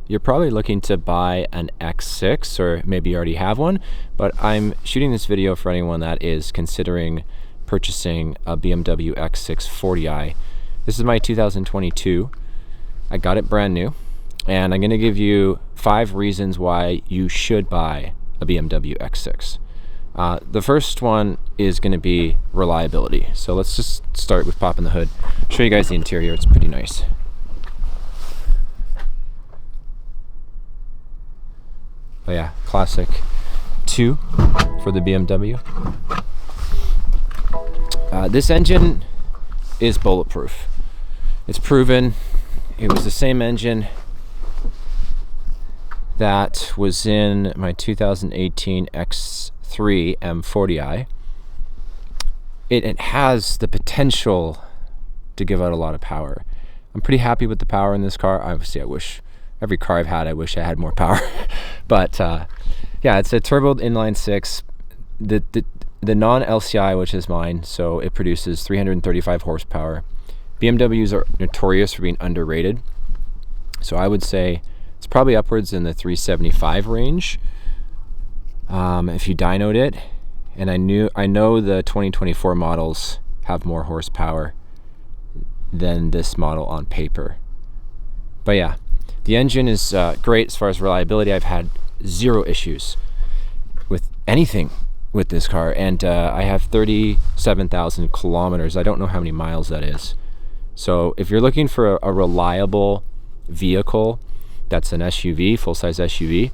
you're probably looking to buy an X6, or maybe you already have one, but I'm shooting this video for anyone that is considering purchasing a BMW X6 40i. This is my 2022. I got it brand new, and I'm going to give you 5 reasons why you should buy a BMW X6. The first one is going to be reliability. So let's just start with popping the hood. Show you guys the interior. It's pretty nice. Oh yeah, classic 2 for the BMW. This engine is bulletproof. It's proven. It was the same engine that was in my 2018 X3 M40i. It has the potential to give out a lot of power. I'm pretty happy with the power in this car. Obviously, I wish every car I've had, I wish I had more power. But yeah, it's a turbo inline 6. The non-LCI, which is mine, so it produces 335 horsepower. BMWs are notorious for being underrated, so I would say it's probably upwards in the 375 range if you dynoed it. And I know the 2024 models have more horsepower than this model on paper. But yeah, the engine is great as far as reliability. I've had 0 issues with anything with this car, and I have 37,000 kilometers. I don't know how many miles that is. So if you're looking for a reliable vehicle that's an SUV, full-size SUV,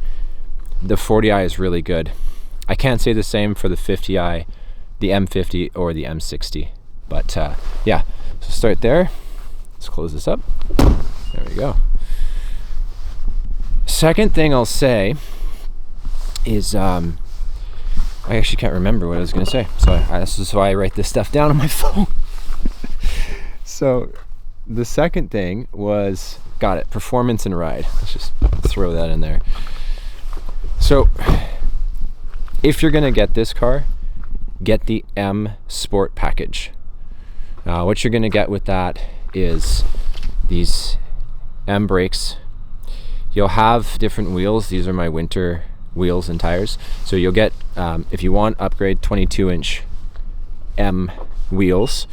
the 40i is really good. I can't say the same for the 50i, the M50, or the M60. But yeah, so start there. Let's close this up. There we go. Second thing I'll say is I actually can't remember what I was going to say, so this is why I write this stuff down on my phone. So the second thing was, got it, performance and ride. Let's just throw that in there. So if you're going to get this car, get the M Sport package. What you're going to get with that is these M brakes. You'll have different wheels. These are my winter wheels and tires. So you'll get, if you want, upgrade 22-inch M wheels.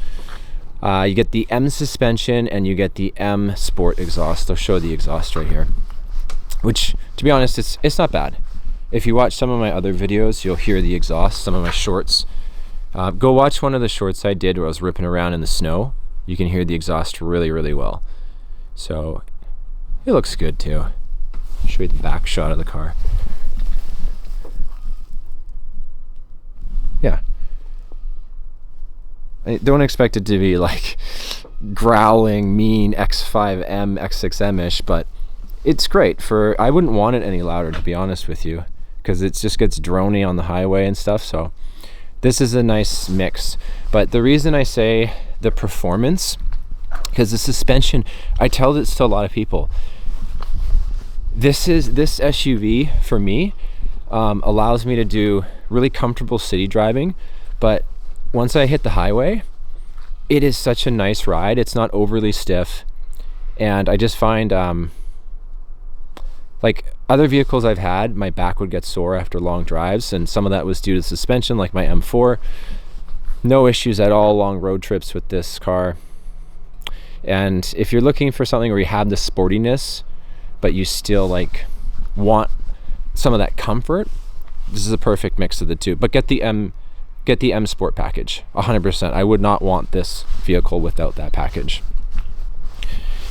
You get the M suspension and you get the M Sport exhaust. I'll show the exhaust right here, which, to be honest, it's not bad. If you watch some of my other videos, you'll hear the exhaust, some of my shorts. Go watch one of the shorts I did where I was ripping around in the snow. You can hear the exhaust really, really well. So it looks good too. I'll show you the back shot of the car. Yeah. I don't expect it to be like growling, mean X5M, X6M-ish, but it's great for, I wouldn't want it any louder, to be honest with you, because it just gets drony on the highway and stuff. So this is a nice mix. But the reason I say the performance, because the suspension, I tell this to a lot of people, this SUV for me allows me to do really comfortable city driving, but once I hit the highway, it is such a nice ride. It's not overly stiff, and I just find like other vehicles I've had, my back would get sore after long drives, and some of that was due to suspension, like my M4. No issues at all long road trips with this car. And if you're looking for something where you have the sportiness but you still like want some of that comfort, this is a perfect mix of the two. But get the M Sport package 100%. I would not want this vehicle without that package.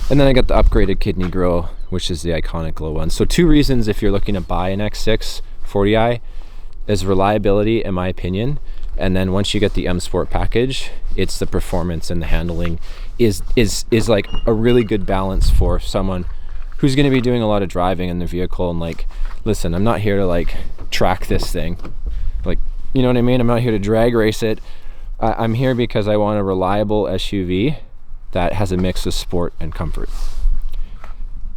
And then I got the upgraded kidney grille, which is the iconic glow one. So 2 reasons if you're looking to buy an X6 40i is reliability, in my opinion. And then once you get the M Sport package, it's the performance, and the handling is like a really good balance for someone who's going to be doing a lot of driving in the vehicle. And like, listen, I'm not here to like track this thing, like, you know what I mean? I'm not here to drag race it. I'm here because I want a reliable SUV that has a mix of sport and comfort,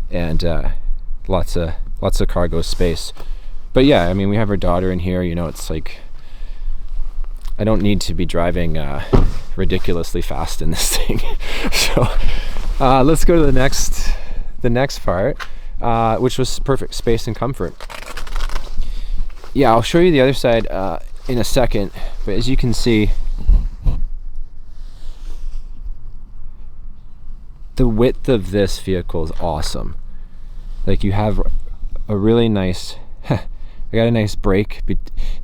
and lots of cargo space. But yeah, I mean, we have our daughter in here, you know, it's like I don't need to be driving ridiculously fast in this thing. So let's go to the next part. which was perfect space and comfort. Yeah, I'll show you the other side in a second, but as you can see, the width of this vehicle is awesome. Like, you have a really nice I got a nice break,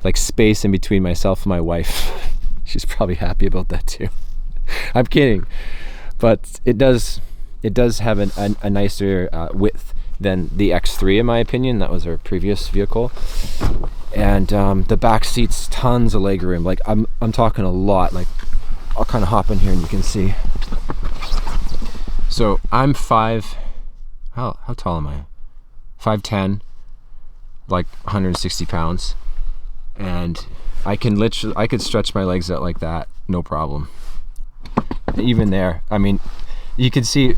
like space in between myself and my wife. She's probably happy about that too. I'm kidding, but it does have a nicer width than the X3, in my opinion. That was our previous vehicle. And the back seats, tons of leg room. Like, I'm talking a lot. Like, I'll kind of hop in here and you can see. So I'm how tall am I? 5'10", like 160 pounds. And I could stretch my legs out like that, no problem. Even there, I mean, you can see,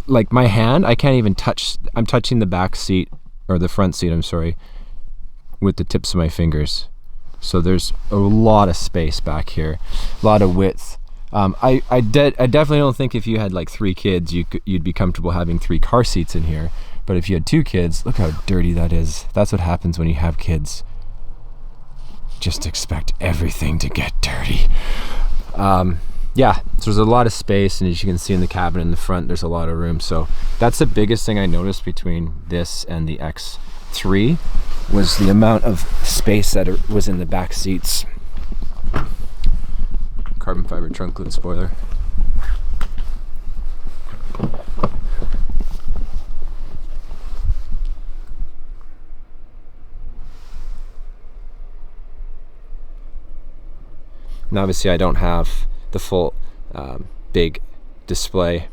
like, my hand, I can't even touch, I'm touching the back seat, or the front seat, I'm sorry, with the tips of my fingers. So there's a lot of space back here, a lot of width. I definitely don't think if you had like 3 kids, you'd be comfortable having 3 car seats in here. But if you had 2 kids, look how dirty that is. That's what happens when you have kids. Just expect everything to get dirty. Yeah, so there's a lot of space, and as you can see in the cabin in the front, there's a lot of room. So that's the biggest thing I noticed between this and the X3, was the amount of space that was in the back seats. Carbon fiber trunk lid spoiler. And obviously I don't have the full big display,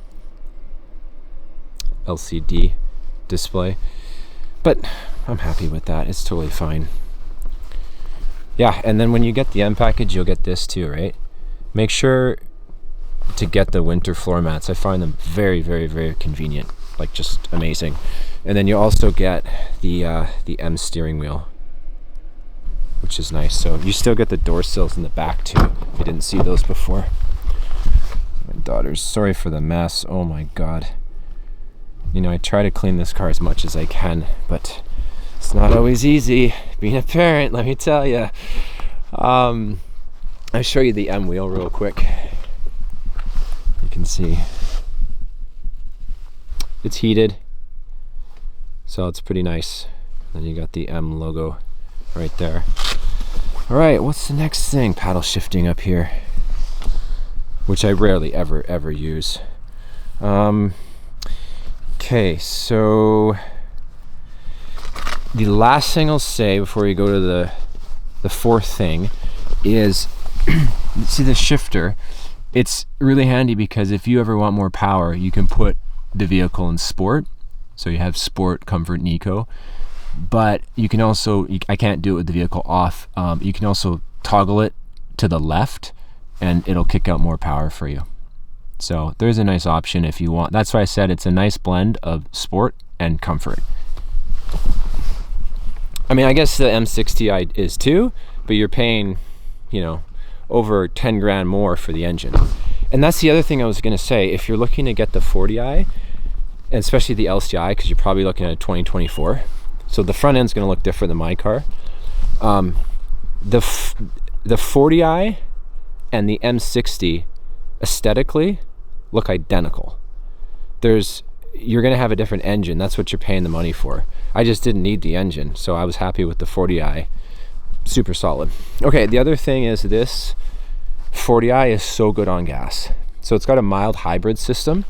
LCD display, but I'm happy with that. It's totally fine. Yeah, and then when you get the M package, you'll get this too, right? Make sure to get the winter floor mats. I find them very, very, very convenient, like just amazing. And then you also get the M steering wheel, which is nice. So you still get the door sills in the back too. I didn't see those before. My daughter's, sorry for the mess. Oh my God. You know, I try to clean this car as much as I can, but it's not always easy being a parent, let me tell you. I'll show you the M wheel real quick. You can see it's heated, so it's pretty nice. Then you got the M logo right there. All right, what's the next thing? Paddle shifting up here, which I rarely ever use. Okay, so the last thing I'll say before we go to the fourth thing is, see the shifter, it's really handy because if you ever want more power, you can put the vehicle in sport. So you have sport, comfort, and eco. But you can also, I can't do it with the vehicle off, you can also toggle it to the left and it'll kick out more power for you. So there's a nice option if you want. That's why I said it's a nice blend of sport and comfort. I mean, I guess the M60i is too, but you're paying, you know, over 10 grand more for the engine. And that's the other thing I was going to say. If you're looking to get the 40i, and especially the LCI, because you're probably looking at a 2024, so the front end's going to look different than my car. The 40i and the M60 aesthetically look identical. You're going to have a different engine. That's what you're paying the money for. I just didn't need the engine, so I was happy with the 40i. Super solid. Okay, the other thing is this 40i is so good on gas. So it's got a mild hybrid system.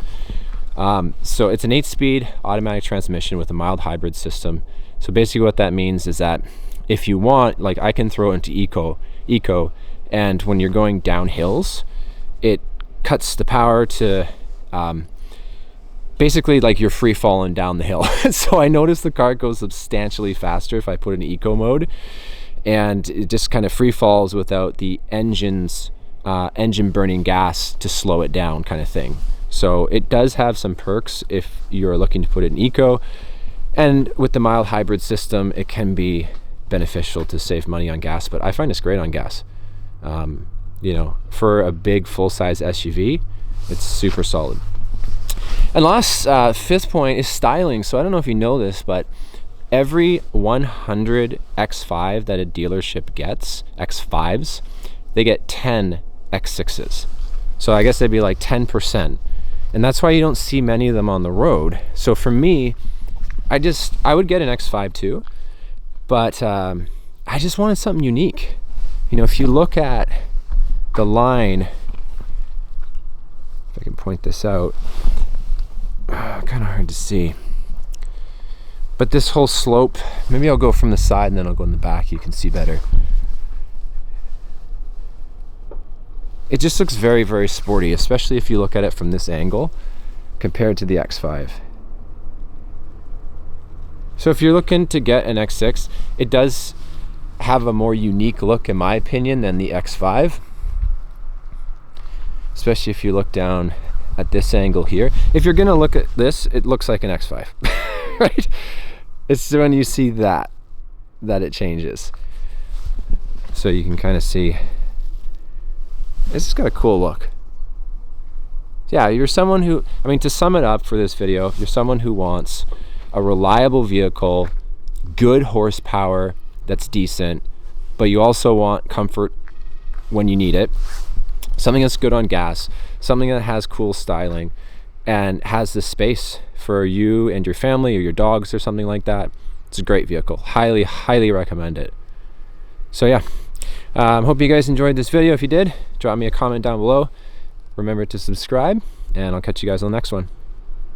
So it's an 8-speed automatic transmission with a mild hybrid system. So basically what that means is that if you want, like, I can throw it into eco, and when you're going down hills, it cuts the power to basically like you're free falling down the hill. So I noticed the car goes substantially faster if I put it in eco mode, and it just kind of free falls without the engine burning gas to slow it down, kind of thing. So it does have some perks if you're looking to put it in eco, and with the mild hybrid system it can be beneficial to save money on gas, but I find it's great on gas. You know, for a big full-size SUV, it's super solid. And last, fifth point is styling. So I don't know if you know this, but every 100 X5 that a dealership gets, X5s, they get 10 X6s. So I guess they'd be like 10%. And that's why you don't see many of them on the road. So for me, I would get an X5 too, but I just wanted something unique. You know, if you look at the line, if I can point this out, kind of hard to see. But this whole slope, maybe I'll go from the side and then I'll go in the back, you can see better. It just looks very, very sporty, especially if you look at it from this angle compared to the X5. So if you're looking to get an X6, it does have a more unique look in my opinion than the X5. Especially if you look down at this angle here. If you're gonna look at this, it looks like an X5, right? It's when you see that it changes. So you can kind of see, it's just got a cool look. Yeah, you're someone who, I mean, to sum it up for this video, you're someone who wants a reliable vehicle, good horsepower that's decent, but you also want comfort when you need it. Something that's good on gas, something that has cool styling and has the space for you and your family or your dogs or something like that. It's a great vehicle. Highly, highly recommend it. So yeah, hope you guys enjoyed this video. If you did, drop me a comment down below. Remember to subscribe, and I'll catch you guys on the next one.